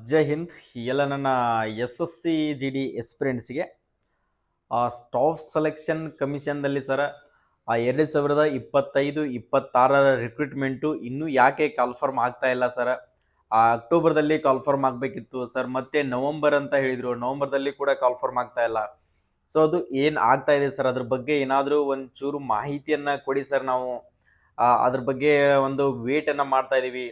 ಜೈ ಹಿಂದ್. ಎಲ್ಲ ನನ್ನ S S C G D ಎಸ್ಪಿರೆಂಟ್ಸ್ಗೆ ಸ್ಟಾಫ್ ಸೆಲೆಕ್ಷನ್ ಕಮಿಷನ್ದಲ್ಲಿ ಸರ 2025-26 ರಿಕ್ರೂಟ್ಮೆಂಟು ಇನ್ನೂ ಯಾಕೆ ಕಾಲ್ಫರ್ಮ್ ಆಗ್ತಾ ಇಲ್ಲ ಸರ್? ಅಕ್ಟೋಬರ್ದಲ್ಲಿ ಕಾಲ್ಫರ್ಮ್ ಆಗಬೇಕಿತ್ತು ಸರ್, ಮತ್ತೆ ನವಂಬರ್ ಅಂತ ಹೇಳಿದರು, ನವಂಬರ್ದಲ್ಲಿ ಕೂಡ ಕಾಲ್ಫರ್ಮ್ ಆಗ್ತಾ ಇಲ್ಲ. ಸೊ ಅದು ಏನು ಆಗ್ತಾ ಇದೆ ಸರ್? ಅದ್ರ ಬಗ್ಗೆ ಏನಾದರೂ ಒಂಚೂರು ಮಾಹಿತಿಯನ್ನು ಕೊಡಿ ಸರ್. ನಾವು ಅದ್ರ ಬಗ್ಗೆ ಒಂದು ವೇಟನ್ನು ಮಾಡ್ತಾ ಇದ್ದೀವಿ.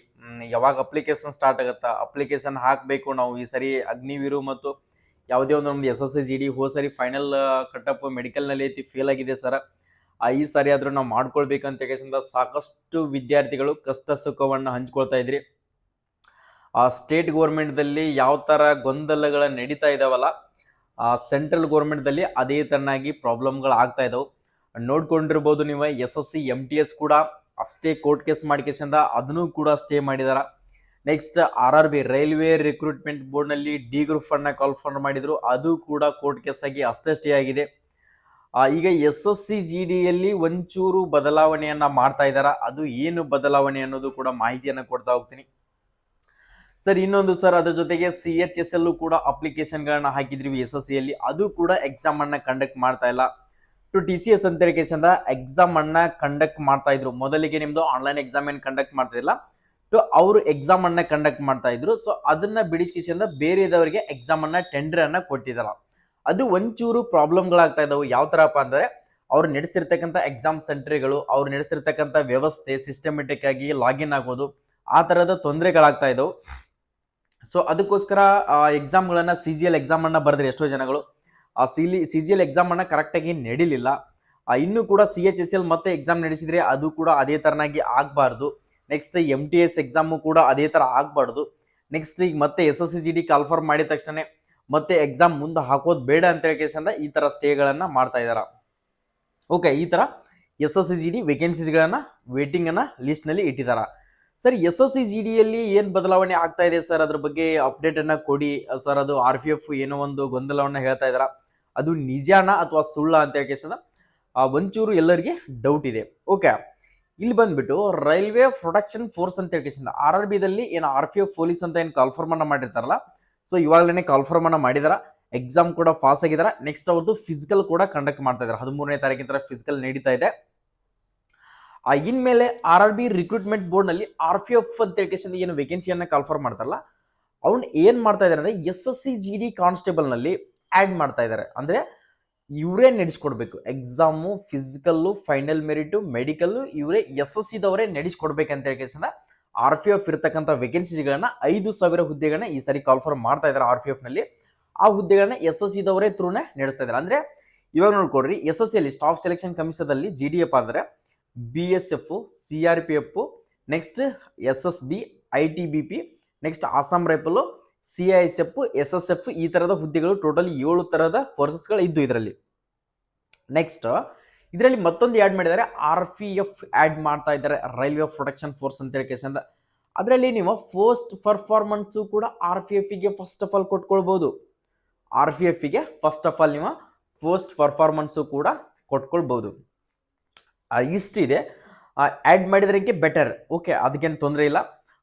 ಯಾವಾಗ ಅಪ್ಲಿಕೇಶನ್ ಸ್ಟಾರ್ಟ್ ಆಗುತ್ತಾ? ಅಪ್ಲಿಕೇಶನ್ ಹಾಕಬೇಕು ನಾವು ಈ ಸರಿ. ಅಗ್ನಿವೀರು ಮತ್ತು ಯಾವುದೇ ಒಂದು ನಮ್ದು S S C G D ಹೋದ ಸರಿ ಫೈನಲ್ ಕಟಪ್ ಮೆಡಿಕಲ್ನಲ್ಲಿ ಐತಿ, ಫೇಲ್ ಆಗಿದೆ ಸರ್. ಈ ಸಾರಿ ಆದರೂ ನಾವು ಮಾಡ್ಕೊಳ್ಬೇಕಂತ ಕೇಳಿಸಿಂದ ಸಾಕಷ್ಟು ವಿದ್ಯಾರ್ಥಿಗಳು ಕಷ್ಟ ಸುಖವನ್ನು ಹಂಚ್ಕೊಳ್ತಾ ಇದ್ರಿ. ಸ್ಟೇಟ್ ಗೌರ್ಮೆಂಟ್ದಲ್ಲಿ ಯಾವ ಥರ ಗೊಂದಲಗಳ ನಡೀತಾ ಇದಾವಲ್ಲ, ಸೆಂಟ್ರಲ್ ಗೌರ್ಮೆಂಟ್ದಲ್ಲಿ ಅದೇ ತರನಾಗಿ ಪ್ರಾಬ್ಲಮ್ಗಳು ಆಗ್ತಾ ಇದಾವೆ. ನೋಡ್ಕೊಂಡಿರ್ಬೋದು ನೀವು. ಎಸ್ ಎಸ್ ಸಿ MTS ಕೂಡ ಅಷ್ಟೇ ಕೋರ್ಟ್ ಕೇಸ್ ಮಾಡ್ಕೇಸಿಂದ ಅದನ್ನು ಕೂಡ ಸ್ಟೇ ಮಾಡಿದಾರ. ನೆಕ್ಸ್ಟ್ RRB ರೈಲ್ವೆ ರಿಕ್ರೂಟ್ಮೆಂಟ್ ಬೋರ್ಡ್ನಲ್ಲಿ ಡಿ ಗ್ರೂಪ್ ಅನ್ನ ಕಾಲ್ಫರ್ ಮಾಡಿದ್ರು, ಅದು ಕೂಡ ಕೋರ್ಟ್ ಕೇಸ್ ಆಗಿ ಅಷ್ಟೇ ಸ್ಟೇ ಆಗಿದೆ. ಈಗ ಎಸ್ ಎಸ್ ಸಿ ಜಿ ಡಿಯಲ್ಲಿ ಒಂಚೂರು ಬದಲಾವಣೆಯನ್ನ ಮಾಡ್ತಾ ಇದ್ದಾರ. ಅದು ಏನು ಬದಲಾವಣೆ ಅನ್ನೋದು ಕೂಡ ಮಾಹಿತಿಯನ್ನ ಕೊಡ್ತಾ ಹೋಗ್ತೀನಿ ಸರ್. ಇನ್ನೊಂದು ಸರ್, ಅದ್ರ ಜೊತೆಗೆ CHSL ಕೂಡ ಅಪ್ಲಿಕೇಶನ್ಗಳನ್ನ ಹಾಕಿದ್ರಿ ಎಸ್ ಎಸ್ ಸಿಯಲ್ಲಿ, ಅದು ಕೂಡ ಎಕ್ಸಾಮ್ ಅನ್ನ ಕಂಡಕ್ಟ್ ಮಾಡ್ತಾ ಇಲ್ಲ. TCS ಅಂತ ಕೇಸಿಂದ ಎಕ್ಸಾಮ್ ಅನ್ನ ಕಂಡಕ್ಟ್ ಮಾಡ್ತಾ ಇದ್ರು. ಮೊದಲಿಗೆ ನಿಮ್ದು ಆನ್ಲೈನ್ ಎಕ್ಸಾಮ್ ಏನ್ ಕಂಡಕ್ಟ್ ಮಾಡ್ತಿಲ್ಲ, ಅವರು ಎಕ್ಸಾಮ್ ಅನ್ನ ಕಂಡಕ್ಟ್ ಮಾಡ್ತಾ ಇದ್ರು. ಸೊ ಅದನ್ನ ಬಿಡಿಸ್ಕಿಸಿಂದ ಬೇರೆದವರಿಗೆ ಎಕ್ಸಾಮ್ ಅನ್ನ ಟೆಂಡರ್ ಅನ್ನ ಕೊಟ್ಟಿದಾರ. ಅದು ಒಂಚೂರು ಪ್ರಾಬ್ಲಮ್ಗಳಾಗ್ತಾ ಇದಾವೆ. ಯಾವ ತರಪ್ಪ ಅಂದ್ರೆ, ಅವ್ರು ನಡೆಸ್ತಿರ್ತಕ್ಕಂಥ ಎಕ್ಸಾಮ್ ಸೆಂಟರ್ಗಳು, ಅವ್ರು ನಡೆಸ್ತಿರ್ತಕ್ಕಂಥ ವ್ಯವಸ್ಥೆ ಸಿಸ್ಟಮೆಟಿಕ್ ಆಗಿ ಲಾಗಿನ್ ಆಗೋದು, ಆ ತರದ ತೊಂದರೆಗಳಾಗ್ತಾ ಇದಾವೆ. ಸೊ ಅದಕ್ಕೋಸ್ಕರ ಎಕ್ಸಾಮ್ಗಳನ್ನ CGL ಎಕ್ಸಾಮ್ ಅನ್ನ ಬರೆದ್ರೆ ಎಷ್ಟೋ ಜನಗಳು CGL ಎಕ್ಸಾಮ್ ಅನ್ನ ಕರೆಕ್ಟ್ ಆಗಿ ನಡೀಲಿಲ್ಲ. ಇನ್ನು ಕೂಡ CHSL ಮತ್ತೆ ಎಕ್ಸಾಮ್ ನಡೆಸಿದ್ರೆ ಅದು ಕೂಡ ಅದೇ ತರನಾಗಿ ಆಗ್ಬಾರ್ದು. ನೆಕ್ಸ್ಟ್ MTS ಎಕ್ಸಾಮ್ ಕೂಡ ಅದೇ ತರ ಆಗ್ಬಾರ್ದು. ನೆಕ್ಸ್ಟ್ ಈಗ ಮತ್ತೆ SSCGD ಕಾಲ್ಫರ್ಮ್ ಮಾಡಿದ ತಕ್ಷಣ ಮತ್ತೆ ಎಕ್ಸಾಮ್ ಮುಂದೆ ಹಾಕೋದು ಬೇಡ ಅಂತ ಹೇಳಿ ಈ ತರ ಸ್ಟೇಗಳನ್ನ ಮಾಡ್ತಾ ಇದಾರ. ಓಕೆ, ಈ ತರ SSCGD ವೇಕೆನ್ಸೀಸ್ಗಳನ್ನ ವೇಟಿಂಗ್ ಅನ್ನ ಲಿಸ್ಟ್ ನಲ್ಲಿ ಇಟ್ಟಿದಾರ. ಸರ್, SSCGD ಯಲ್ಲಿ ಏನ್ ಬದಲಾವಣೆ ಆಗ್ತಾ ಇದೆ ಸರ್? ಅದ್ರ ಬಗ್ಗೆ ಅಪ್ಡೇಟ್ ಅನ್ನ ಕೊಡಿ ಸರ್. ಅದು RPF ಏನೋ ಒಂದು ಗೊಂದಲವನ್ನ ಹೇಳ್ತಾ ಇದಾರ, ಅದು ನಿಜಾನ ಅಥವಾ ಸುಳ್ಳ ಅಂತ ಹೇಳಿ ಒಂಚೂರು ಎಲ್ಲರಿಗೆ ಡೌಟ್ ಇದೆ. ಓಕೆ, ಇಲ್ಲಿ ಬಂದ್ಬಿಟ್ಟು ರೈಲ್ವೆ ಪ್ರೊಟೆಕ್ಷನ್ ಫೋರ್ಸ್ ಅಂತ ಹೇಳಿ RRB ದಲ್ಲಿ ಏನು RPF ಪೊಲೀಸ್ ಅಂತ ಏನು ಕಾಲ್ಫರ್ಮ್ ಅನ್ನ ಮಾಡಿರ್ತಾರಲ್ಲ, ಸೊ ಇವಾಗಲೇ ಕಾಲ್ಫರ್ಮ್ ಅನ್ನ ಮಾಡಿದಾರ. ಎಕ್ಸಾಮ್ ಕೂಡ ಪಾಸ್ ಆಗಿದಾರ. ನೆಕ್ಸ್ಟ್ ಅವ್ರದ್ದು ಫಿಸಿಕಲ್ ಕೂಡ ಕಂಡಕ್ಟ್ ಮಾಡ್ತಾ ಇದಾರೆ. 13ನೇ ತಾರೀಕಿನ ಫಿಸಿಕಲ್ ನಡೀತಾ ಇದೆ. ಇನ್ಮೇಲೆ RRB ರಿಕ್ರೂಟ್ಮೆಂಟ್ ಬೋರ್ಡ್ ನಲ್ಲಿ RPF ಅಂತ ಹೇಳಿ ಏನು ವೇಕೆನ್ಸಿಯನ್ನ ಕಾಲ್ಫರ್ಮ್ ಮಾಡ್ತಾರಲ್ಲ, ಅವ್ನ ಏನ್ ಮಾಡ್ತಾ ಇದಾರೆ ಅಂದ್ರೆ SSCGD ಕಾನ್ಸ್ಟೇಬಲ್ ನಲ್ಲಿ ಆಡ್ ಮಾಡ್ತಾ ಇದಾರೆ. ಅಂದ್ರೆ ಇವರೇ ನಡೆಸ್ಕೊಡ್ಬೇಕು exam, physical, final merit, medical, ಇವರೇ SSC ದವರೇ ನಡೆಸ್ಕೊಡ್ಬೇಕಂತ ಹೇಳಿ RPF ಇರ್ತಕ್ಕಂಥ ವೇಕೆನ್ಸಿಗಳನ್ನ 5,000 ಹುದ್ದೆಗಳನ್ನ ಈ ಸಾರಿ ಕಾಲ್ಫರ್ಮ್ ಮಾಡ್ತಾ ಇದಾರೆ RPF ನಲ್ಲಿ. ಆ ಹುದ್ದೆಗಳನ್ನ SSC ದವರೇ ಥ್ರೂನೇ ನಡೆಸ್ತಾ ಇದಾರೆ. ಅಂದ್ರೆ ಇವಾಗ ನೋಡ್ಕೊಡ್ರಿ, SSC ಅಲ್ಲಿ ಸ್ಟಾಫ್ ಸೆಲೆಕ್ಷನ್ ಕಮಿಷನ್ ಅಲ್ಲಿ GDF ಅಂದ್ರೆ BSF, CRPF, next SSB, ITBP, next Assam rifle, CISF, SSF, ಈ ತರದ ಹುದ್ದೆಗಳು ಟೋಟಲ್ 7 ತರದ ಫೋರ್ಸಸ್ಗಳು ಇದ್ದು ಇದರಲ್ಲಿ. ನೆಕ್ಸ್ಟ್ ಇದರಲ್ಲಿ ಮತ್ತೊಂದು ಆಡ್ ಮಾಡಿದ್ದಾರೆ, RPF ಆಡ್ ಮಾಡ್ತಾ ಇದ್ದಾರೆ, ರೈಲ್ವೆ ಪ್ರೊಟೆಕ್ಷನ್ ಫೋರ್ಸ್ ಅಂತ ಹೇಳಿ ಕೇಸಂದ. ಅದರಲ್ಲಿ ನೀವು ಫಸ್ಟ್ ಪರ್ಫಾರ್ಮೆನ್ಸ್ ಕೂಡ RPF ಗೆ ಫಸ್ಟ್ ಆಫ್ ಆಲ್ ಕೊಟ್ಕೊಳ್ಬಹುದು. RPF ಗೆ ಫಸ್ಟ್ ಆಫ್ ಆಲ್ ನೀವು ಫಸ್ಟ್ ಪರ್ಫಾರ್ಮೆನ್ಸ್ ಕೂಡ ಕೊಟ್ಕೊಳ್ಬಹುದು. ಇಷ್ಟಿದೆ. ಆಡ್ ಮಾಡಿದ್ರಕ್ಕೆ ಬೆಟರ್. ಓಕೆ, ಅದಕ್ಕೇನು ತೊಂದರೆ ಇಲ್ಲ.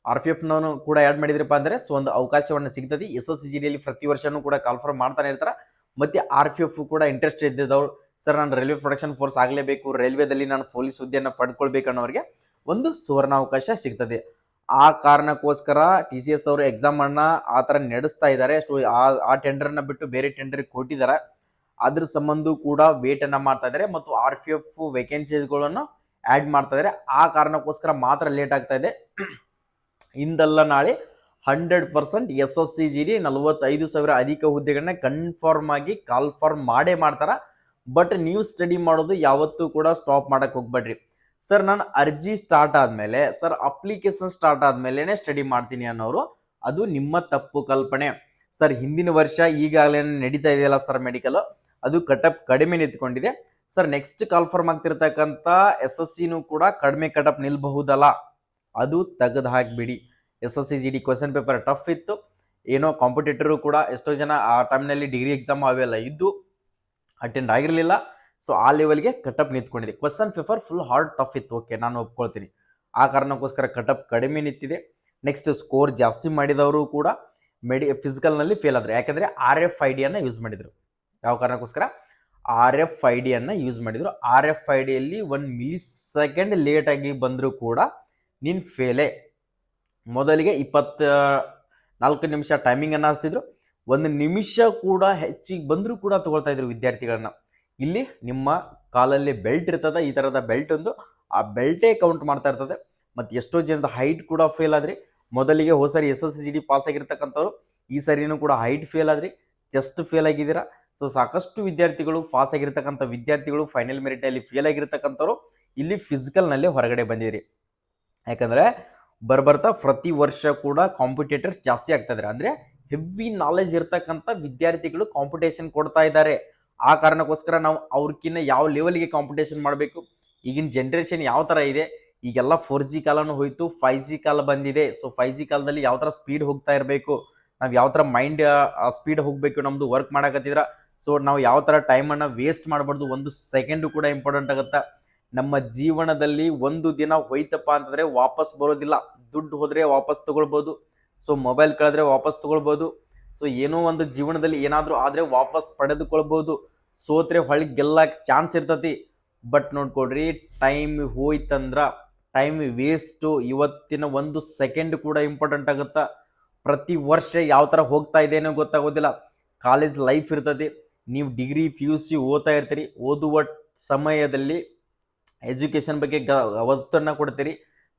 RPF ನವನು ಕೂಡ ಆಡ್ ಮಾಡಿದ್ರಪ್ಪ ಅಂದ್ರೆ ಸೊ ಒಂದು ಅವಕಾಶವನ್ನು ಸಿಗ್ತದೆ. SSCGD ಯಲ್ಲಿ ಪ್ರತಿ ವರ್ಷನೂ ಕೂಡ ಕಾಲ್ಫರ್ಮ್ ಮಾಡ್ತಾನೆ ಇರ್ತಾರ. ಮತ್ತೆ RPF ಕೂಡ ಇಂಟ್ರೆಸ್ಟ್ ಇದ್ದಿದ್ದವ್ರು, ಸರ್ ನಾನು ರೈಲ್ವೆ ಪ್ರೊಟೆಕ್ಷನ್ ಫೋರ್ಸ್ ಆಗಲೇಬೇಕು, ರೈಲ್ವೆದಲ್ಲಿ ನಾನು ಪೊಲೀಸ್ ಹುದ್ದೆಯನ್ನು ಪಡ್ಕೊಳ್ಬೇಕನ್ನೋರಿಗೆ ಒಂದು ಸುವರ್ಣಾವಕಾಶ ಸಿಗ್ತದೆ. ಆ ಕಾರಣಕ್ಕೋಸ್ಕರ TCS ಅವರು ಎಕ್ಸಾಮ್ ಅನ್ನ ಆ ಥರ ನಡೆಸ್ತಾ ಇದ್ದಾರೆ. ಆ ಟೆಂಡರ್ನ ಬಿಟ್ಟು ಬೇರೆ ಟೆಂಡರ್ ಕೊಟ್ಟಿದ್ದಾರೆ. ಅದ್ರ ಸಂಬಂಧ ಕೂಡ ವೇಟ್ ಅನ್ನ ಮಾಡ್ತಾ ಇದ್ದಾರೆ ಮತ್ತು RPF ವೇಕೆನ್ಸೀಸ್ಗಳನ್ನು ಆಡ್ ಮಾಡ್ತಾ ಇದ್ದಾರೆ. ಆ ಕಾರಣಕ್ಕೋಸ್ಕರ ಮಾತ್ರ ಲೇಟ್ ಆಗ್ತಾ ಇದೆ. ಇಂದಲ್ಲ ನಾಳೆ 100% SSCGD 45,000 ಅಧಿಕ ಹುದ್ದೆಗಳನ್ನ ಕನ್ಫರ್ಮ್ ಆಗಿ ಕಾಲ್ಫರ್ಮ್ ಮಾಡೇ ಮಾಡ್ತಾರ. ಬಟ್ ನೀವು ಸ್ಟಡಿ ಮಾಡೋದು ಯಾವತ್ತೂ ಕೂಡ ಸ್ಟಾಪ್ ಮಾಡಕ್ ಹೋಗ್ಬೇಡ್ರಿ. ಸರ್ ನಾನು ಅರ್ಜಿ ಸ್ಟಾರ್ಟ್ ಆದ್ಮೇಲೆ, ಸರ್ ಅಪ್ಲಿಕೇಶನ್ ಸ್ಟಾರ್ಟ್ ಆದ್ಮೇಲೆ ಸ್ಟಡಿ ಮಾಡ್ತೀನಿ ಅನ್ನೋರು, ಅದು ನಿಮ್ಮ ತಪ್ಪು ಕಲ್ಪನೆ. ಸರ್ ಹಿಂದಿನ ವರ್ಷ ಈಗಾಗಲೇ ನಡೀತಾ ಇದೆಯಲ್ಲ ಸರ್ ಮೆಡಿಕಲ್, ಅದು ಕಟಪ್ ಕಡಿಮೆ ನಿಂತ್ಕೊಂಡಿದೆ ಸರ್. ನೆಕ್ಸ್ಟ್ ಕಾಲ್ಫರ್ಮ್ ಆಗ್ತಿರ್ತಕ್ಕಂಥ SSCನೂ ಕೂಡ ಕಡಿಮೆ ಕಟಪ್ ನಿಲ್ಬಹುದಲ್ಲ, ಅದು ತೆಗೆದು ಹಾಕಿಬಿಡಿ. SSCGD ಕ್ವಶನ್ ಪೇಪರ್ ಟಫ್ ಇತ್ತು. ಏನೋ ಕಾಂಪಿಟೇಟರು ಕೂಡ ಎಷ್ಟೋ ಜನ ಆ ಟೈಮ್ನಲ್ಲಿ ಡಿಗ್ರಿ ಎಕ್ಸಾಮ್ ಅವೆಲ್ಲ ಇದ್ದು ಅಟೆಂಡ್ ಆಗಿರಲಿಲ್ಲ. ಸೊ ಆ ಲೆವೆಲ್ಗೆ ಕಟಪ್ ನಿಂತ್ಕೊಂಡಿದೆ. Question paper full hard tough ಇತ್ತು. ಓಕೆ, ನಾನು ಒಪ್ಕೊಳ್ತೀನಿ. ಆ ಕಾರಣಕ್ಕೋಸ್ಕರ ಕಟಪ್ ಕಡಿಮೆ ನಿಂತಿದೆ. ನೆಕ್ಸ್ಟ್ ಸ್ಕೋರ್ ಜಾಸ್ತಿ ಮಾಡಿದವರು ಕೂಡ ಫಿಸಿಕಲ್ನಲ್ಲಿ ಫೇಲ್ ಆದರು. ಯಾಕಂದರೆ RFIDಯನ್ನು ಯೂಸ್ ಮಾಡಿದರು. ಯಾವ ಕಾರಣಕ್ಕೋಸ್ಕರ RFIDಯನ್ನು ಯೂಸ್ ಮಾಡಿದರು. RFIDಯಲ್ಲಿ 1 ಮಿಲಿ ಸೆಕೆಂಡ್ ಲೇಟಾಗಿ ಬಂದರೂ ಕೂಡ ನೀನು ಫೇಲೇ. ಮೊದಲಿಗೆ 24 ನಿಮಿಷ ಟೈಮಿಂಗನ್ನು ಹಚ್ತಿದ್ರು. 1 ನಿಮಿಷ ಕೂಡ ಹೆಚ್ಚಿಗೆ ಬಂದರೂ ಕೂಡ ತಗೊಳ್ತಾ ಇದ್ರು ವಿದ್ಯಾರ್ಥಿಗಳನ್ನ. ಇಲ್ಲಿ ನಿಮ್ಮ ಕಾಲಲ್ಲಿ ಬೆಲ್ಟ್ ಇರ್ತದೆ, ಈ ಥರದ ಬೆಲ್ಟ್ ಒಂದು, ಆ ಬೆಲ್ಟೇ ಕೌಂಟ್ ಮಾಡ್ತಾ ಇರ್ತದೆ. ಮತ್ತು ಎಷ್ಟೋ ಜನದ ಹೈಟ್ ಕೂಡ ಫೇಲ್ ಆದ್ರಿ. ಮೊದಲಿಗೆ ಹೋಸರಿ SSCGD ಪಾಸ್ ಆಗಿರ್ತಕ್ಕಂಥವ್ರು ಈ ಸರಿನೂ ಕೂಡ ಹೈಟ್ ಫೇಲ್ ಆದ್ರಿ, ಜಸ್ಟ್ ಫೇಲ್ ಆಗಿದ್ದೀರಾ. ಸೊ ಸಾಕಷ್ಟು ವಿದ್ಯಾರ್ಥಿಗಳು ಪಾಸ್ ಆಗಿರ್ತಕ್ಕಂಥ ವಿದ್ಯಾರ್ಥಿಗಳು ಫೈನಲ್ ಮೆರಿಟಲ್ಲಿ ಫೇಲ್ ಆಗಿರ್ತಕ್ಕಂಥವ್ರು ಇಲ್ಲಿ ಫಿಸಿಕಲ್ನಲ್ಲಿ ಹೊರಗಡೆ ಬಂದಿರಿ. ಯಾಕಂದರೆ ಬರ್ಬರ್ತಾ ಪ್ರತಿ ವರ್ಷ ಕೂಡ ಕಾಂಪಿಟೇಟರ್ಸ್ ಜಾಸ್ತಿ ಆಗ್ತಾ ಇದ್ದಾರೆ. ಅಂದರೆ ಹೆವಿ ನಾಲೆಜ್ ಇರ್ತಕ್ಕಂಥ ವಿದ್ಯಾರ್ಥಿಗಳು ಕಾಂಪಿಟೇಷನ್ ಕೊಡ್ತಾ ಇದ್ದಾರೆ. ಆ ಕಾರಣಕ್ಕೋಸ್ಕರ ನಾವು ಅವ್ರಕ್ಕಿಂತ ಯಾವ ಲೆವೆಲ್ಗೆ ಕಾಂಪಿಟೇಷನ್ ಮಾಡಬೇಕು, ಈಗಿನ ಜನ್ರೇಷನ್ ಯಾವ ಥರ ಇದೆ, ಈಗೆಲ್ಲ 4G ಕಾಲನೂ ಹೋಯ್ತು, 5G ಕಾಲ ಬಂದಿದೆ. ಸೊ 5G ಕಾಲದಲ್ಲಿ ಯಾವ ಥರ ಸ್ಪೀಡ್ ಹೋಗ್ತಾ ಇರಬೇಕು, ನಾವು ಯಾವ ಥರ ಮೈಂಡ್ ಸ್ಪೀಡ್ ಹೋಗಬೇಕು ನಮ್ಮದು ವರ್ಕ್ ಮಾಡಕತ್ತಿದ್ರ. ಸೊ ನಾವು ಯಾವ ಥರ ಟೈಮನ್ನು ವೇಸ್ಟ್ ಮಾಡಬಾರ್ದು, 1 ಸೆಕೆಂಡು ಕೂಡ ಇಂಪಾರ್ಟೆಂಟ್ ಆಗುತ್ತೆ. ನಮ್ಮ ಜೀವನದಲ್ಲಿ ಒಂದು ದಿನ ಹೋಯ್ತಪ್ಪ ಅಂತಂದರೆ ವಾಪಸ್ ಬರೋದಿಲ್ಲ. ದುಡ್ಡು ಹೋದರೆ ವಾಪಸ್ ತೊಗೊಳ್ಬೋದು, ಸೊ ಮೊಬೈಲ್ ಕಳೆದ್ರೆ ವಾಪಸ್ ತೊಗೊಳ್ಬೋದು, ಸೊ ಏನೋ ಒಂದು ಜೀವನದಲ್ಲಿ ಏನಾದರೂ ಆದರೆ ವಾಪಸ್ ಪಡೆದುಕೊಳ್ಬೋದು. ಸೋತ್ರೆ ಹೊಳಿಗೆ ಗೆಲ್ಲಕ್ಕೆ ಚಾನ್ಸ್ ಇರ್ತತಿ. ಬಟ್ ನೋಡ್ಕೊಡ್ರಿ, ಟೈಮ್ ಹೋಯ್ತಂದ್ರೆ ಟೈಮ್ ವೇಸ್ಟು. ಇವತ್ತಿನ 1 ಸೆಕೆಂಡ್ ಕೂಡ ಇಂಪಾರ್ಟೆಂಟ್ ಆಗುತ್ತಾ. ಪ್ರತಿ ವರ್ಷ ಯಾವ ಥರ ಹೋಗ್ತಾ ಇದೇನೋ ಗೊತ್ತಾಗೋದಿಲ್ಲ. ಕಾಲೇಜ್ ಲೈಫ್ ಇರ್ತದೆ, ನೀವು ಡಿಗ್ರಿ PUC ಓದ್ತಾ ಇರ್ತೀರಿ. ಓದುವ ಸಮಯದಲ್ಲಿ ಎಜುಕೇಷನ್ ಬಗ್ಗೆ ಒತ್ತನ್ನು ಕೊಡ್ತೀರಿ.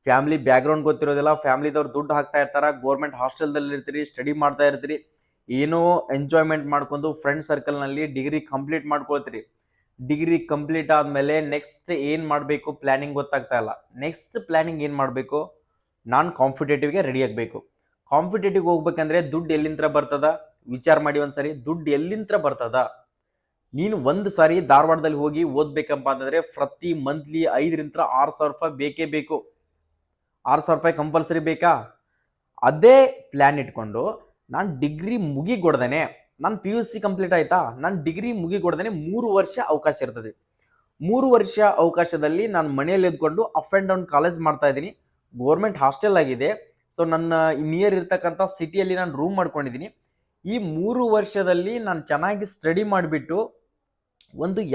ಫ್ಯಾಮಿಲಿ ಬ್ಯಾಕ್ಗ್ರೌಂಡ್ ಗೊತ್ತಿರೋದಿಲ್ಲ, ಫ್ಯಾಮಿಲಿದವ್ರು ದುಡ್ಡು ಹಾಕ್ತಾ ಇರ್ತಾರೆ, ಗೋರ್ಮೆಂಟ್ ಹಾಸ್ಟೆಲ್ದಲ್ಲಿ ಇರ್ತೀರಿ, ಸ್ಟಡಿ ಮಾಡ್ತಾ ಇರ್ತೀರಿ, ಏನೋ ಎಂಜಾಯ್ಮೆಂಟ್ ಮಾಡ್ಕೊಂಡು ಫ್ರೆಂಡ್ ಸರ್ಕಲ್ನಲ್ಲಿ ಡಿಗ್ರಿ ಕಂಪ್ಲೀಟ್ ಮಾಡ್ಕೊಳ್ತೀರಿ. ಡಿಗ್ರಿ ಕಂಪ್ಲೀಟ್ ಆದಮೇಲೆ ನೆಕ್ಸ್ಟ್ ಏನು ಮಾಡಬೇಕು ಪ್ಲ್ಯಾನಿಂಗ್ ಗೊತ್ತಾಗ್ತಾ ಇಲ್ಲ. ನೆಕ್ಸ್ಟ್ ಪ್ಲ್ಯಾನಿಂಗ್ ಏನು ಮಾಡಬೇಕು, ನಾನು ಕಾಂಪಿಟೇಟಿವ್ಗೆ ರೆಡಿ ಆಗಬೇಕು. ಕಾಂಪಿಟೇಟಿವ್ಗೆ ಹೋಗ್ಬೇಕಂದ್ರೆ ದುಡ್ಡು ಎಲ್ಲಿಂದ ಬರ್ತದ ವಿಚಾರ ಮಾಡಿ ಒಂದ್ಸರಿ. ದುಡ್ಡು ಎಲ್ಲಿಂದ ಬರ್ತದ? ನೀನು ಒಂದು ಸಾರಿ ಧಾರವಾಡದಲ್ಲಿ ಹೋಗಿ ಓದ್ಬೇಕಪ್ಪ ಅಂತಂದರೆ ಪ್ರತಿ ಮಂತ್ಲಿ 5,000 to 6,000 ರೂಪಾಯಿ ಬೇಕೇ ಬೇಕು. 6,000 ರೂಪಾಯಿ ಕಂಪಲ್ಸರಿ ಬೇಕಾ? ಅದೇ ಪ್ಲ್ಯಾನ್ ಇಟ್ಕೊಂಡು ನಾನು ಡಿಗ್ರಿ ಮುಗಿಗೊಡ್ದೇನೆ, ನಾನು PUC ಕಂಪ್ಲೀಟ್ ಆಯಿತಾ, ನಾನು ಡಿಗ್ರಿ ಮುಗಿಗೊಡ್ದೇನೆ 3 ವರ್ಷ ಅವಕಾಶ ಇರ್ತದೆ. 3 ವರ್ಷ ಅವಕಾಶದಲ್ಲಿ ನಾನು ಮನೆಯಲ್ಲಿ ಇದ್ಕೊಂಡು ಅಪ್ ಆ್ಯಂಡ್ ಡೌನ್ ಕಾಲೇಜ್ ಮಾಡ್ತಾ ಇದ್ದೀನಿ. ಗೋರ್ಮೆಂಟ್ ಹಾಸ್ಟೆಲ್ ಆಗಿದೆ. ಸೊ ನನ್ನ ನಿಯರ್ ಇರ್ತಕ್ಕಂಥ ಸಿಟಿಯಲ್ಲಿ ನಾನು ರೂಮ್ ಮಾಡ್ಕೊಂಡಿದ್ದೀನಿ. ಈ 3 ವರ್ಷದಲ್ಲಿ ನಾನು ಚೆನ್ನಾಗಿ ಸ್ಟಡಿ ಮಾಡಿಬಿಟ್ಟು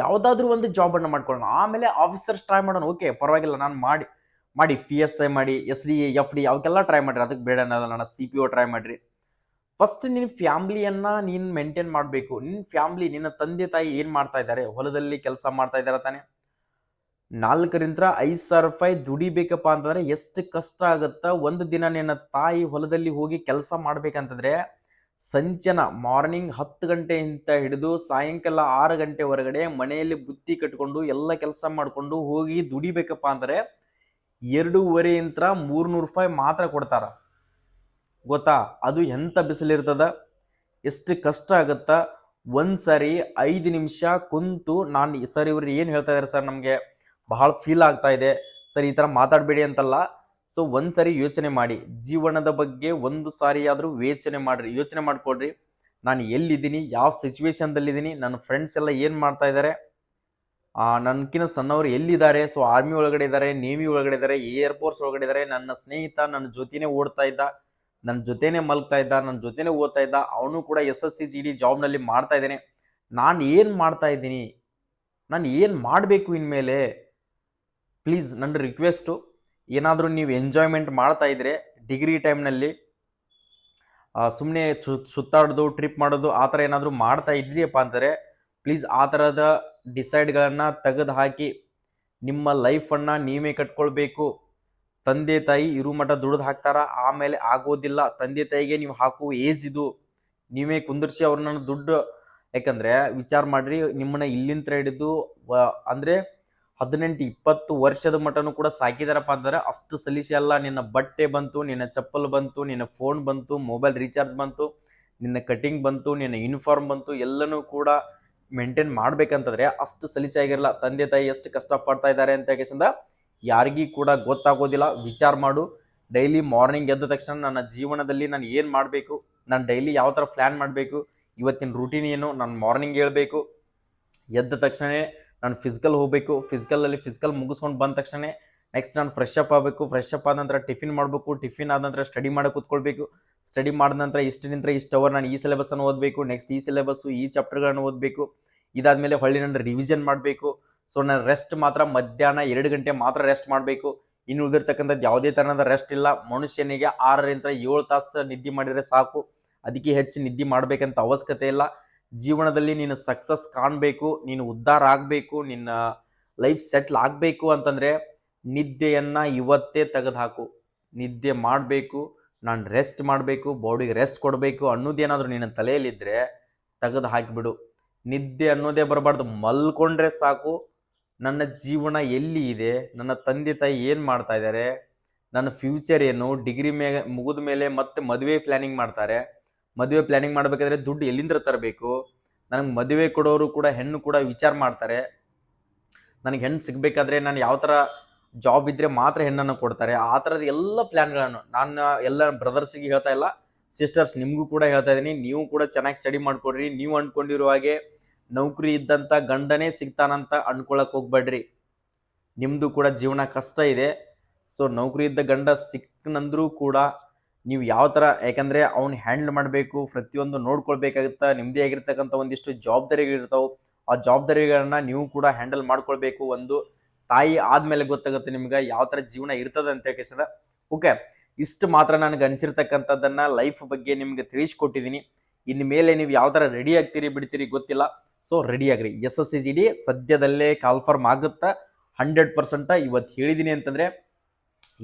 ಯಾವುದಾದ್ರೂ ಒಂದು ಜಾಬನ್ನು ಮಾಡ್ಕೊಳ್ಳೋಣ. ಆಮೇಲೆ ಆಫೀಸರ್ಸ್ ಟ್ರೈ ಮಾಡೋಣ. ಓಕೆ, ಪರವಾಗಿಲ್ಲ, ನಾನು ಮಾಡಿ PSI ಮಾಡಿ, SDA FD ಅವಕ್ಕೆಲ್ಲ ಟ್ರೈ ಮಾಡಿರಿ, ಅದಕ್ಕೆ ಬೇಡ ಅನ್ನೋಲ್ಲ. ನಾನು CPO ಟ್ರೈ ಮಾಡಿರಿ. ಫಸ್ಟ್ ನಿನ್ನ ಫ್ಯಾಮ್ಲಿಯನ್ನು ನೀನು ಮೇಂಟೈನ್ ಮಾಡಬೇಕು. ನಿನ್ನ ಫ್ಯಾಮ್ಲಿ, ನಿನ್ನ ತಂದೆ ತಾಯಿ ಏನು ಮಾಡ್ತಾ ಇದ್ದಾರೆ, ಹೊಲದಲ್ಲಿ ಕೆಲಸ ಮಾಡ್ತಾ ಇದ್ದಾರೆ ತಾನೆ. 4,000-5,000 ರೂಪಾಯಿ ದುಡಿಬೇಕಪ್ಪ ಅಂತಂದರೆ ಎಷ್ಟು ಕಷ್ಟ ಆಗುತ್ತಾ. ಒಂದು ದಿನ ನಿನ್ನ ತಾಯಿ ಹೊಲದಲ್ಲಿ ಹೋಗಿ ಕೆಲಸ ಮಾಡ್ಬೇಕಂತಂದರೆ ಸಂಜೆನ ಮಾರ್ನಿಂಗ್ 10 ಗಂಟೆಯಿಂದ ಹಿಡಿದು ಸಾಯಂಕಾಲ 6 ಗಂಟೆವರೆಗಡೆ ಮನೆಯಲ್ಲಿ ಬುತ್ತಿ ಕಟ್ಕೊಂಡು ಎಲ್ಲ ಕೆಲಸ ಮಾಡಿಕೊಂಡು ಹೋಗಿ ದುಡಿಬೇಕಪ್ಪ ಅಂದರೆ 2,500-300 ರೂಪಾಯಿ ಮಾತ್ರ ಕೊಡ್ತಾರ. ಗೊತ್ತಾ? ಅದು ಎಂಥ ಬಿಸಿಲಿರ್ತದ, ಎಷ್ಟು ಕಷ್ಟ ಆಗುತ್ತಾ. ಒಂದ್ಸರಿ 5 ನಿಮಿಷ ಕುಂತು ನಾನು ಸರ್ ಇವ್ರು ಏನು ಹೇಳ್ತಾ ಇದ್ದಾರೆ ಸರ್, ನಮಗೆ ಬಹಳ ಫೀಲ್ ಆಗ್ತಾ ಇದೆ ಸರ್, ಈ ಥರ ಮಾತಾಡಬೇಡಿ ಅಂತಲ್ಲ. ಸೊ ಒಂದ್ಸರಿ ಯೋಚನೆ ಮಾಡಿ, ಜೀವನದ ಬಗ್ಗೆ ಒಂದು ಸಾರಿ ಆದರೂ ಯೋಚನೆ ಮಾಡ್ಕೊಳ್ರಿ. ನಾನು ಎಲ್ಲಿದ್ದೀನಿ, ಯಾವ ಸಿಚುವೇಶನ್ದಲ್ಲಿದ್ದೀನಿ, ನನ್ನ ಫ್ರೆಂಡ್ಸ್ ಎಲ್ಲ ಏನು ಮಾಡ್ತಾ ಇದ್ದಾರೆ, ನನ್ಕಿನ್ನ ಸಣ್ಣವರು ಎಲ್ಲಿದ್ದಾರೆ. ಸೊ ಆರ್ಮಿ ಒಳಗಡೆ ಇದ್ದಾರೆ, ನೇವಿ ಒಳಗಡೆ ಇದ್ದಾರೆ, ಏರ್ಫೋರ್ಸ್ ಒಳಗಡೆ ಇದ್ದಾರೆ. ನನ್ನ ಸ್ನೇಹಿತ ನನ್ನ ಜೊತೆನೇ ಓಡ್ತಾ ಇದ್ದ, ನನ್ನ ಜೊತೆನೇ ಮಲ್ಗ್ತಾ ಇದ್ದ, ನನ್ನ ಜೊತೆನೇ ಓದ್ತಾ ಇದ್ದ, ಅವನು ಕೂಡ SSCGD ಜಾಬ್ನಲ್ಲಿ ಮಾಡ್ತಾ ಇದ್ದೇನೆ. ನಾನು ಏನು ಮಾಡ್ತಾ ಇದ್ದೀನಿ, ನಾನು ಏನು ಮಾಡಬೇಕು ಇನ್ಮೇಲೆ? ಪ್ಲೀಸ್ ನನ್ನ ರಿಕ್ವೆಸ್ಟು, ಏನಾದರೂ ನೀವು ಎಂಜಾಯ್ಮೆಂಟ್ ಮಾಡ್ತಾ ಇದ್ರೆ ಡಿಗ್ರಿ ಟೈಮ್ನಲ್ಲಿ ಸುಮ್ಮನೆ ಸುತ್ತಾಡೋದು, ಟ್ರಿಪ್ ಮಾಡೋದು, ಆ ಥರ ಏನಾದರೂ ಮಾಡ್ತಾ ಇದ್ರಿಯಪ್ಪ ಅಂತಾರೆ, ಪ್ಲೀಸ್ ಆ ಥರದ ಡಿಸೈಡ್ಗಳನ್ನು ತೆಗೆದು ಹಾಕಿ. ನಿಮ್ಮ ಲೈಫನ್ನು ನೀವೇ ಕಟ್ಕೊಳ್ಬೇಕು. ತಂದೆ ತಾಯಿ ಇರು ಮಠ ದುಡ್ದು ಹಾಕ್ತಾರ, ಆಮೇಲೆ ಆಗೋದಿಲ್ಲ. ತಂದೆ ತಾಯಿಗೆ ನೀವು ಹಾಕುವ ಏಜ್ ಇದು, ನೀವೇ ಕುಂದಿರ್ಸಿ ಅವ್ರನ್ನ ದುಡ್ಡು. ಯಾಕಂದರೆ ವಿಚಾರ ಮಾಡಿರಿ, ನಿಮ್ಮನ್ನ ಇಲ್ಲಿಂದ ಹಿಡಿದು ಅಂದರೆ 18-20 ವರ್ಷದ ಮಟ್ಟನೂ ಕೂಡ ಸಾಕಿದಾರಪ್ಪ ಅಂದರೆ ಅಷ್ಟು ಸಲಿಸಿ ಅಲ್ಲ. ನಿನ್ನ ಬಟ್ಟೆ ಬಂತು, ನಿನ್ನ ಚಪ್ಪಲ್ ಬಂತು, ನಿನ್ನ ಫೋನ್ ಬಂತು, ಮೊಬೈಲ್ ರೀಚಾರ್ಜ್ ಬಂತು, ನಿನ್ನ ಕಟಿಂಗ್ ಬಂತು, ನಿನ್ನ ಯೂನಿಫಾರ್ಮ್ ಬಂತು, ಎಲ್ಲನೂ ಕೂಡ ಮೇಂಟೈನ್ ಮಾಡ್ಬೇಕಂತಂದ್ರೆ ಅಷ್ಟು ಸಲಿಸಾಗಿರಲ್ಲ. ತಂದೆ ತಾಯಿ ಎಷ್ಟು ಕಷ್ಟಪಡ್ತಾ ಇದ್ದಾರೆ ಅಂತ ಕೇಸಿಂದ ಯಾರಿಗೂ ಕೂಡ ಗೊತ್ತಾಗೋದಿಲ್ಲ. ವಿಚಾರ ಮಾಡು. ಡೈಲಿ ಮಾರ್ನಿಂಗ್ ಎದ್ದ ತಕ್ಷಣ ನನ್ನ ಜೀವನದಲ್ಲಿ ನಾನು ಏನು ಮಾಡಬೇಕು, ನಾನು ಡೈಲಿ ಯಾವ ಥರ ಪ್ಲ್ಯಾನ್ ಮಾಡಬೇಕು, ಇವತ್ತಿನ ರೂಟೀನ್ ಏನು, ನಾನು ಮಾರ್ನಿಂಗ್ ಹೇಳ್ಬೇಕು, ಎದ್ದ ತಕ್ಷಣ ನಾನು ಫಿಸಿಕಲ್ ಹೋಗಬೇಕು, ಫಿಸಿಕಲ್ ಮುಗಿಸ್ಕೊಂಡು ಬಂದ ತಕ್ಷಣ ನೆಕ್ಸ್ಟ್ ನಾನು ಫ್ರೆಶ್ ಅಪ್ ಆಗಬೇಕು, ಫ್ರೆಶ್ ಅಪ್ ಆದ ನಂತರ ಟಿಫಿನ್ ಮಾಡಬೇಕು, ಟಿಫಿನ್ ಆದ ನಂತರ ಸ್ಟಡಿ ಮಾಡಕ್ಕೆ ಕೂತ್ಕೊಳ್ಬೇಕು, ಸ್ಟಡಿ ಮಾಡಿದ ನಂತರ ಇಷ್ಟನಿಂದ ಇಷ್ಟು ಅವರ್ ನಾನು ಈ ಸಿಲೆಬಸ್ಸನ್ನು ಓದಬೇಕು, ನೆಕ್ಸ್ಟ್ ಈ ಸಿಲೆಬಸ್ಸು ಈ ಚಾಪ್ಟರ್ಗಳನ್ನು ಓದಬೇಕು, ಇದಾದ್ಮೇಲೆ ಹೊಳ್ಳಿ ನಾನು ರಿವಿಷನ್ ಮಾಡಬೇಕು. ಸೊ ನಾನು ರೆಸ್ಟ್ ಮಾತ್ರ ಮಧ್ಯಾಹ್ನ 2 ಗಂಟೆ ಮಾತ್ರ ರೆಸ್ಟ್ ಮಾಡಬೇಕು. ಇನ್ನು ಉಳಿದಿರ್ತಕ್ಕಂಥದ್ದು ಯಾವುದೇ ತರಹದ ರೆಸ್ಟ್ ಇಲ್ಲ. ಮನುಷ್ಯನಿಗೆ 6ರಿಂದ 7 ತಾಸು ನಿದ್ದೆ ಮಾಡಿದರೆ ಸಾಕು, ಅದಕ್ಕೆ ಹೆಚ್ಚು ನಿದ್ದೆ ಮಾಡಬೇಕಂತ ಅವಶ್ಯಕತೆ ಇಲ್ಲ. ಜೀವನದಲ್ಲಿ ನೀನು ಸಕ್ಸಸ್ ಕಾಣಬೇಕು, ನೀನು ಉದ್ಧಾರ ಆಗಬೇಕು, ನಿನ್ನ ಲೈಫ್ ಸೆಟ್ಲ್ ಆಗಬೇಕು ಅಂತಂದರೆ ನಿದ್ದೆಯನ್ನು ಇವತ್ತೇ ತೆಗೆದುಹಾಕು. ನಿದ್ದೆ ಮಾಡಬೇಕು, ನಾನು ರೆಸ್ಟ್ ಮಾಡಬೇಕು, ಬಾಡಿಗೆ ರೆಸ್ಟ್ ಕೊಡಬೇಕು ಅನ್ನೋದೇನಾದರೂ ನಿನ್ನ ತಲೆಯಲ್ಲಿದ್ದರೆ ತೆಗೆದು ಹಾಕಿಬಿಡು. ನಿದ್ದೆ ಅನ್ನೋದೇ ಬರಬಾರ್ದು. ಮಲ್ಕೊಂಡ್ರೆ ಸಾಕು, ನನ್ನ ಜೀವನ ಎಲ್ಲಿ ಇದೆ, ನನ್ನ ತಂದೆ ತಾಯಿ ಏನು ಮಾಡ್ತಾ ಇದ್ದಾರೆ, ನನ್ನ ಫ್ಯೂಚರ್ ಏನು, ಡಿಗ್ರಿ ಮುಗಿದ ಮೇಲೆ ಮತ್ತೆ ಮದುವೆ ಪ್ಲ್ಯಾನಿಂಗ್ ಮಾಡ್ತಾರೆ. ಮದುವೆ ಪ್ಲ್ಯಾನಿಂಗ್ ಮಾಡಬೇಕಾದ್ರೆ ದುಡ್ಡು ಎಲ್ಲಿಂದ ತರಬೇಕು, ನನಗೆ ಮದುವೆ ಕೊಡೋರು ಕೂಡ ಹೆಣ್ಣು ಕೂಡ ವಿಚಾರ ಮಾಡ್ತಾರೆ. ನನಗೆ ಹೆಣ್ಣು ಸಿಗಬೇಕಾದ್ರೆ ನಾನು ಯಾವ ಥರ ಜಾಬ್ ಇದ್ದರೆ ಮಾತ್ರ ಹೆಣ್ಣನ್ನು ಕೊಡ್ತಾರೆ. ಆ ಥರದ ಎಲ್ಲ ಪ್ಲ್ಯಾನ್ಗಳನ್ನು ನಾನು ಎಲ್ಲ ಬ್ರದರ್ಸಿಗೆ ಹೇಳ್ತಾ ಇಲ್ಲ, ಸಿಸ್ಟರ್ಸ್ ನಿಮಗೂ ಕೂಡ ಹೇಳ್ತಾ ಇದ್ದೀನಿ. ನೀವು ಕೂಡ ಚೆನ್ನಾಗಿ ಸ್ಟಡಿ ಮಾಡ್ಕೊಡ್ರಿ. ನೀವು ಅಂದ್ಕೊಂಡಿರುವ ಹಾಗೆ ನೌಕರಿ ಇದ್ದಂಥ ಗಂಡನೇ ಸಿಗ್ತಾನಂತ ಅಂದ್ಕೊಳಕ್ಕೆ ಹೋಗ್ಬೇಡ್ರಿ. ನಿಮ್ಮದು ಕೂಡ ಜೀವನ ಕಷ್ಟ ಇದೆ. ಸೊ ನೌಕರಿ ಇದ್ದ ಗಂಡ ಸಿಕ್ಕನಂದ್ರೂ ಕೂಡ ನೀವು ಯಾವ ಥರ, ಯಾಕಂದರೆ ಅವ್ನು ಹ್ಯಾಂಡಲ್ ಮಾಡಬೇಕು, ಪ್ರತಿಯೊಂದು ನೋಡ್ಕೊಳ್ಬೇಕಾಗುತ್ತೆ. ನಿಮ್ಮದೇ ಆಗಿರ್ತಕ್ಕಂಥ ಒಂದಿಷ್ಟು ಜವಾಬ್ದಾರಿಗಳಿರ್ತಾವೆ. ಆ ಜವಾಬ್ದಾರಿಗಳನ್ನ ನೀವು ಕೂಡ ಹ್ಯಾಂಡಲ್ ಮಾಡ್ಕೊಳ್ಬೇಕು. ಒಂದು ತಾಯಿ ಆದಮೇಲೆ ಗೊತ್ತಾಗುತ್ತೆ ನಿಮ್ಗೆ ಯಾವ ಥರ ಜೀವನ ಇರ್ತದೆ ಅಂತ ಕೇಳಿಸಿದ. ಓಕೆ, ಇಷ್ಟು ಮಾತ್ರ ನನಗೆ ಅನಿಸಿರ್ತಕ್ಕಂಥದ್ದನ್ನು ಲೈಫ್ ಬಗ್ಗೆ ನಿಮ್ಗೆ ತಿಳಿಸ್ಕೊಟ್ಟಿದ್ದೀನಿ. ಇನ್ನು ಮೇಲೆ ನೀವು ಯಾವ ಥರ ರೆಡಿ ಆಗ್ತೀರಿ ಬಿಡ್ತೀರಿ ಗೊತ್ತಿಲ್ಲ. ಸೊ ರೆಡಿ ಆಗ್ರಿ. SSCGD ಸದ್ಯದಲ್ಲೇ ಕಾಲ್ಫರ್ಮ್ ಆಗುತ್ತಾ 100%. ಇವತ್ತು ಹೇಳಿದ್ದೀನಿ ಅಂತಂದರೆ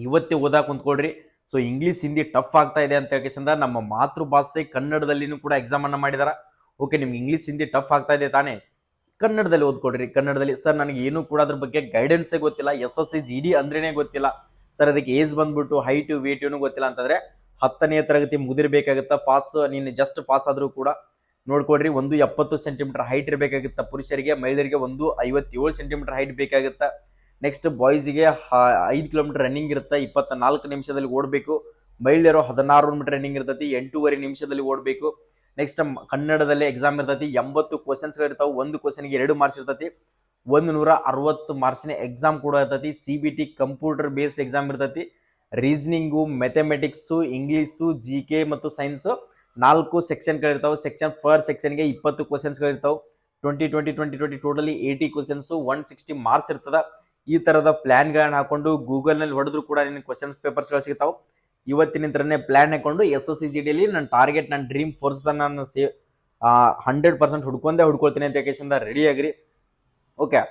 ಇವತ್ತೇ ಓದಾಕ ಕುಂತ್ಕೊಳ್ರಿ. ಸೊ ಇಂಗ್ಲೀಷ್ ಹಿಂದಿ ಟಫ್ ಆಗ್ತಾ ಇದೆ ಅಂತ ಹೇಳ್ಕೇಸಿಂದ ನಮ್ಮ ಮಾತೃಭಾಷೆ ಕನ್ನಡದಲ್ಲಿನೂ ಕೂಡ ಎಕ್ಸಾಮನ್ನು ಮಾಡಿದಾರ. ಓಕೆ, ನಿಮ್ಗೆ ಇಂಗ್ಲೀಷ್ ಹಿಂದಿ ಟಫ್ ಆಗ್ತಾ ಇದೆ ತಾನೇ, ಕನ್ನಡದಲ್ಲಿ ಓದ್ಕೊಡ್ರಿ. ಕನ್ನಡದಲ್ಲಿ ಸರ್ ನನಗೆ ಏನೂ ಕೂಡ ಅದ್ರ ಬಗ್ಗೆ ಗೈಡೆನ್ಸೇ ಗೊತ್ತಿಲ್ಲ, SSCGD ಅಂದ್ರೇ ಗೊತ್ತಿಲ್ಲ ಸರ್, ಅದಕ್ಕೆ ಏಜ್ ಬಂದ್ಬಿಟ್ಟು ಹೈಟು ವೇಟು ಗೊತ್ತಿಲ್ಲ ಅಂತಂದರೆ 10ನೇ ತರಗತಿ ಮುಗಿದಿರಬೇಕಾಗುತ್ತಾ. ನೀನು ಜಸ್ಟ್ ಪಾಸ್ ಆದರೂ ಕೂಡ ನೋಡ್ಕೊಡ್ರಿ. 170 ಸೆಂಟಿಮೀಟರ್ ಹೈಟ್ ಇರಬೇಕಾಗುತ್ತಾ ಪುರುಷರಿಗೆ, ಮಹಿಳೆಯರಿಗೆ 157 ಸೆಂಟಿಮೀಟರ್ ಹೈಟ್ ಬೇಕಾಗುತ್ತಾ. ನೆಕ್ಸ್ಟ್ ಬಾಯ್ಸಿಗೆ 5 ಕಿಲೋಮೀಟರ್ ರನ್ನಿಂಗ್ ಇರುತ್ತೆ, 24 ನಿಮಿಷದಲ್ಲಿ ಓಡಬೇಕು. ಮಹಿಳೆಯರು 16 ಮೀಟರ್ ರನ್ನಿಂಗ್ ಇರ್ತೈತಿ, 8.5 ನಿಮಿಷದಲ್ಲಿ ಓಡಬೇಕು. ನೆಕ್ಸ್ಟ್ ಕನ್ನಡದಲ್ಲಿ ಎಕ್ಸಾಮ್ ಇರ್ತೈತಿ, 80 ಕ್ವಶನ್ಸ್ಗಳು ಇರ್ತಾವೆ. ಒಂದು ಕ್ವಶನ್ಗೆ 2 ಮಾರ್ಕ್ಸ್ ಇರ್ತೈತಿ. 160 ಮಾರ್ಕ್ಸಿನ ಎಕ್ಸಾಮ್ ಕೂಡ ಇರ್ತೈತಿ. CBT ಕಂಪ್ಯೂಟರ್ ಬೇಸ್ಡ್ ಎಕ್ಸಾಮ್ ಇರ್ತೈತಿ. ರೀಸನಿಂಗು, ಮ್ಯಾಥಮೆಟಿಕ್ಸು, ಇಂಗ್ಲೀಷು, GK ಮತ್ತು ಸೈನ್ಸು 4 ಸೆಕ್ಷನ್ಗಳಿರ್ತಾವೆ. ಫರ್ ಸೆಕ್ಷನ್ಗೆ 20 ಕ್ವಶನ್ಸ್ಗಳಿರ್ತಾವೆ. 20 ಟೋಟಲಿ 80 ಕ್ವಶನ್ಸು, 160 ಮಾರ್ಕ್ಸ್ ಇರ್ತದೆ. ಈ ಥರದ ಪ್ಲ್ಯಾನ್ಗಳನ್ನ ಹಾಕೊಂಡು ಗೂಗಲ್ನಲ್ಲಿ ಹೊಡೆದ್ರು ಕೂಡ ನಿನ್ನ ಕ್ವಶನ್ಸ್ ಪೇಪರ್ಸ್ಗಳು ಸಿಗ್ತಾವೆ. ಇವತ್ತಿನ ಥರನೇ ಪ್ಲ್ಯಾನ್ ಹಾಕೊಂಡು SSCGDಯಲ್ಲಿ ನನ್ನ ಟಾರ್ಗೆಟ್, ನನ್ನ ಡ್ರೀಮ್ ಫೋರ್ಸನ್ನು ನಾನು 100% ಹುಡ್ಕೊಳ್ತೀನಿ ಅಂತ ಕೇಸಿಂದ ರೆಡಿ ಆಗಿರಿ. ಓಕೆ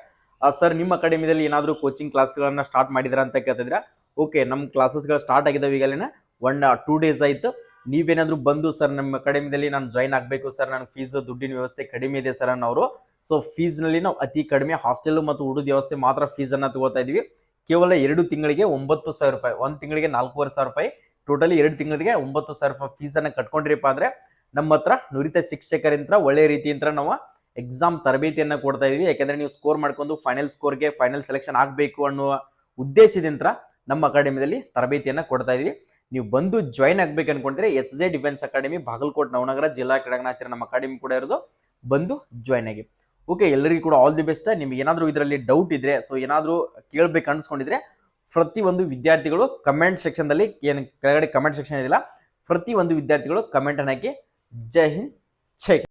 ಸರ್, ನಿಮ್ಮ ಅಕಾಡೆಮಿಯಲ್ಲಿ ಏನಾದರೂ ಕೋಚಿಂಗ್ ಕ್ಲಾಸ್ಗಳನ್ನ ಸ್ಟಾರ್ಟ್ ಮಾಡಿದಾರ ಅಂತ ಕೇಳ್ತಿದ್ರೆ, ಓಕೆ ನಮ್ಮ ಕ್ಲಾಸಸ್ಗಳು ಸ್ಟಾರ್ಟ್ ಆಗಿದ್ದಾವೆ. ಈಗಲೇ 1-2 ಡೇಸ್ ಆಯಿತು. ನೀವೇನಾದರೂ ಬಂದು ಸರ್ ನಮ್ಮ ಅಕಾಡೆಮಿಯಲ್ಲಿ ನಾನು ಜಾಯ್ನ್ ಆಗಬೇಕು ಸರ್, ನನಗೆ ಫೀಸ್ ದುಡ್ಡಿನ ವ್ಯವಸ್ಥೆ ಕಡಿಮೆ ಇದೆ ಸರ್ ಅನ್ನೋರು, ಸೊ ಫೀಸ್ನಲ್ಲಿ ನಾವು ಅತಿ ಕಡಿಮೆ ಹಾಸ್ಟೆಲ್ ಮತ್ತು ಊಟದ ವ್ಯವಸ್ಥೆ ಮಾತ್ರ ಫೀಸನ್ನು ತಗೋತಾ ಇದ್ವಿ. ಕೇವಲ 2 ತಿಂಗಳಿಗೆ 9,000 ರೂಪಾಯಿ, 1 ತಿಂಗಳಿಗೆ 4,500 ರೂಪಾಯಿ, ಟೋಟಲಿ 2 ತಿಂಗಳಿಗೆ 9,000 ರೂಪಾಯಿ ಫೀಸನ್ನು ಕಟ್ಕೊಂಡ್ರಿಪ್ಪ ಅಂದರೆ ನಮ್ಮ ಹತ್ರ ನುರಿತ ಶಿಕ್ಷಕರಿಂದ ಒಳ್ಳೆ ರೀತಿಯಿಂದ ನಾವು ಎಕ್ಸಾಮ್ ತರಬೇತಿಯನ್ನು ಕೊಡ್ತಾ ಇದೀವಿ. ಯಾಕೆಂದರೆ ನೀವು ಸ್ಕೋರ್ ಮಾಡ್ಕೊಂಡು ಫೈನಲ್ ಸೆಲೆಕ್ಷನ್ ಆಗಬೇಕು ಅನ್ನುವ ಉದ್ದೇಶದಿಂದ ನಮ್ಮ ಅಕಾಡೆಮಿಯಲ್ಲಿ ತರಬೇತಿಯನ್ನು ಕೊಡ್ತಾ ಇದೀವಿ. ನೀವು ಬಂದು ಜಾಯ್ನ್ ಆಗ್ಬೇಕು ಅನ್ಕೊಂಡ್ರೆ SJ defence academy, Bagalkote Navanagar ಜಿಲ್ಲಾ ಕ್ರೀಡಾಂಗಣ ಹತ್ತಿರ ನಮ್ಮ ಅಕಾಡೆಮಿ ಕೂಡ ಇರೋದು. ಬಂದು ಜಾಯ್ನ್ ಆಗಿ. ಓಕೆ, ಎಲ್ಲರಿಗೂ ಕೂಡ ಆಲ್ ದಿ ಬೆಸ್ಟ್. ನಿಮ್ಗೆ ಏನಾದರೂ ಇದರಲ್ಲಿ ಡೌಟ್ ಇದ್ರೆ, ಸೊ ಏನಾದರೂ ಕೇಳಬೇಕು ಅನ್ಸ್ಕೊಂಡಿದ್ರೆ ಪ್ರತಿಯೊಂದು ವಿದ್ಯಾರ್ಥಿಗಳು ಕಮೆಂಟ್ ಸೆಕ್ಷನ್ದಲ್ಲಿ, ಏನು ಕೆಳಗಡೆ ಕಮೆಂಟ್ ಸೆಕ್ಷನ್ ಇದಿಲ್ಲ, ಪ್ರತಿಯೊಂದು ವಿದ್ಯಾರ್ಥಿಗಳು ಕಮೆಂಟ್ ಹಾಕಿ. ಜೈ ಹಿಂದ್, ಜೈ